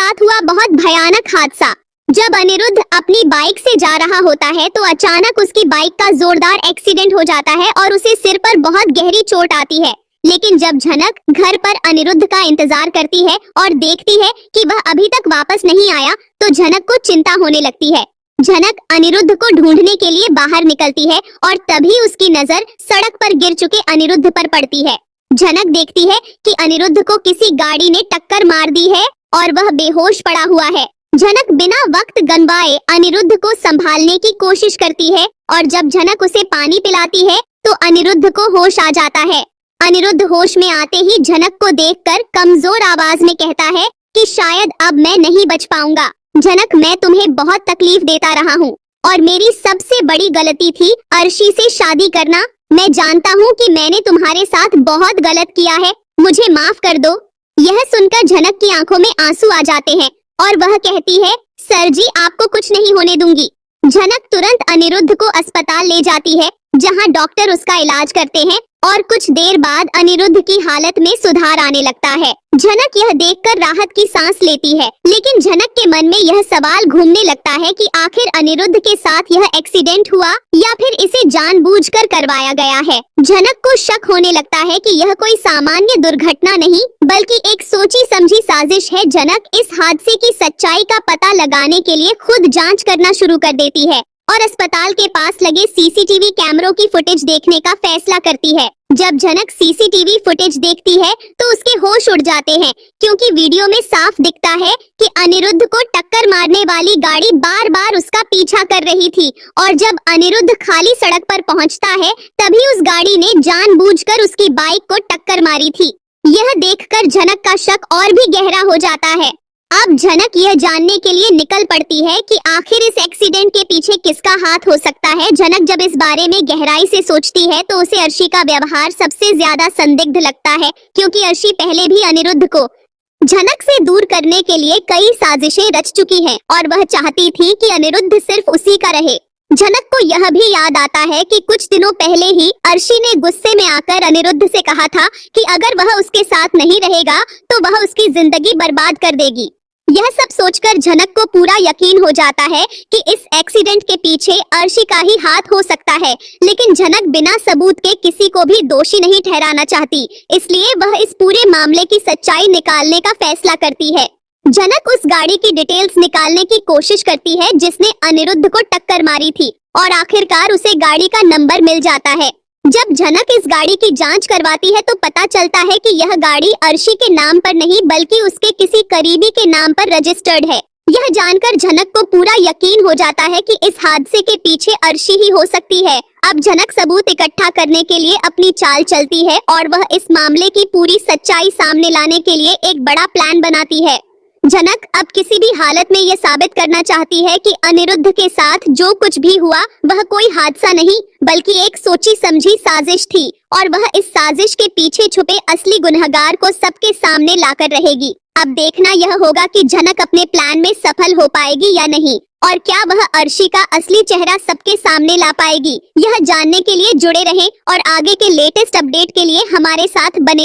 साथ हुआ बहुत भयानक हादसा। जब अनिरुद्ध अपनी बाइक से जा रहा होता है तो अचानक उसकी बाइक का जोरदार एक्सीडेंट हो जाता है और उसे सिर पर बहुत गहरी चोट आती है। लेकिन जब झनक घर पर अनिरुद्ध का इंतजार करती है और देखती है कि वह अभी तक वापस नहीं आया तो झनक को चिंता होने लगती है। झनक अनिरुद्ध को ढूंढने के लिए बाहर निकलती है और तभी उसकी नजर सड़क पर गिर चुके अनिरुद्ध पर पड़ती है। झनक देखती है कि अनिरुद्ध को किसी गाड़ी ने टक्कर मार दी है और वह बेहोश पड़ा हुआ है। झनक बिना वक्त गंवाए अनिरुद्ध को संभालने की कोशिश करती है और जब झनक उसे पानी पिलाती है तो अनिरुद्ध को होश आ जाता है। अनिरुद्ध होश में आते ही झनक को देखकर कमजोर आवाज में कहता है कि शायद अब मैं नहीं बच पाऊंगा। झनक, मैं तुम्हें बहुत तकलीफ देता रहा हूँ और मेरी सबसे बड़ी गलती थी अर्शी से शादी करना। मैं जानता हूँ कि मैंने तुम्हारे साथ बहुत गलत किया है, मुझे माफ कर दो। यह सुनकर झनक की आंखों में आंसू आ जाते हैं और वह कहती है, सर जी आपको कुछ नहीं होने दूंगी। झनक तुरंत अनिरुद्ध को अस्पताल ले जाती है जहां डॉक्टर उसका इलाज करते हैं और कुछ देर बाद अनिरुद्ध की हालत में सुधार आने लगता है। झनक यह देखकर राहत की सांस लेती है, लेकिन झनक के मन में यह सवाल घूमने लगता है कि आखिर अनिरुद्ध के साथ यह एक्सीडेंट हुआ या फिर इसे जानबूझकर करवाया गया है। झनक को शक होने लगता है कि यह कोई सामान्य दुर्घटना नहीं बल्कि एक सोची समझी साजिश है। झनक इस हादसे की सच्चाई का पता लगाने के लिए खुद जांच करना शुरू कर देती है और अस्पताल के पास लगे सीसीटीवी कैमरों की फुटेज देखने का फैसला करती है। जब झनक सीसीटीवी फुटेज देखती है तो उसके होश उड़ जाते हैं, क्योंकि वीडियो में साफ दिखता है कि अनिरुद्ध को टक्कर मारने वाली गाड़ी बार बार उसका पीछा कर रही थी और जब अनिरुद्ध खाली सड़क पर पहुंचता है तभी उस गाड़ी ने जानबूझकर उसकी बाइक को टक्कर मारी थी। यह देखकर झनक का शक और भी गहरा हो जाता है। अब झनक यह जानने के लिए निकल पड़ती है कि आखिर इस एक्सीडेंट के पीछे किसका हाथ हो सकता है। झनक जब इस बारे में गहराई से सोचती है तो उसे अर्शी का व्यवहार सबसे ज्यादा संदिग्ध लगता है, क्योंकि अर्शी पहले भी अनिरुद्ध को झनक से दूर करने के लिए कई साजिशें रच चुकी है और वह चाहती थी कि अनिरुद्ध सिर्फ उसी का रहे। झनक को यह भी याद आता है कि कुछ दिनों पहले ही अर्शी ने गुस्से में आकर अनिरुद्ध से कहा था कि अगर वह उसके साथ नहीं रहेगा तो वह उसकी जिंदगी बर्बाद कर देगी। यह सब सोचकर झनक को पूरा यकीन हो जाता है कि इस एक्सीडेंट के पीछे अर्शी का ही हाथ हो सकता है, लेकिन झनक बिना सबूत के किसी को भी दोषी नहीं ठहराना चाहती, इसलिए वह इस पूरे मामले की सच्चाई निकालने का फैसला करती है। झनक उस गाड़ी की डिटेल्स निकालने की कोशिश करती है जिसने अनिरुद्ध को टक्कर मारी थी और आखिरकार उसे गाड़ी का नंबर मिल जाता है। जब झनक इस गाड़ी की जांच करवाती है तो पता चलता है कि यह गाड़ी अर्शी के नाम पर नहीं बल्कि उसके किसी करीबी के नाम पर रजिस्टर्ड है। यह जानकर झनक को पूरा यकीन हो जाता है कि इस हादसे के पीछे अर्शी ही हो सकती है। अब झनक सबूत इकट्ठा करने के लिए अपनी चाल चलती है और वह इस मामले की पूरी सच्चाई सामने लाने के लिए एक बड़ा प्लान बनाती है। झनक अब किसी भी हालत में यह साबित करना चाहती है कि अनिरुद्ध के साथ जो कुछ भी हुआ वह कोई हादसा नहीं बल्कि एक सोची समझी साजिश थी और वह इस साजिश के पीछे छुपे असली गुनहगार को सबके सामने लाकर रहेगी। अब देखना यह होगा कि झनक अपने प्लान में सफल हो पाएगी या नहीं और क्या वह अर्शी का असली चेहरा सबके सामने ला पाएगी। यह जानने के लिए जुड़े रहें और आगे के लेटेस्ट अपडेट के लिए हमारे साथ बने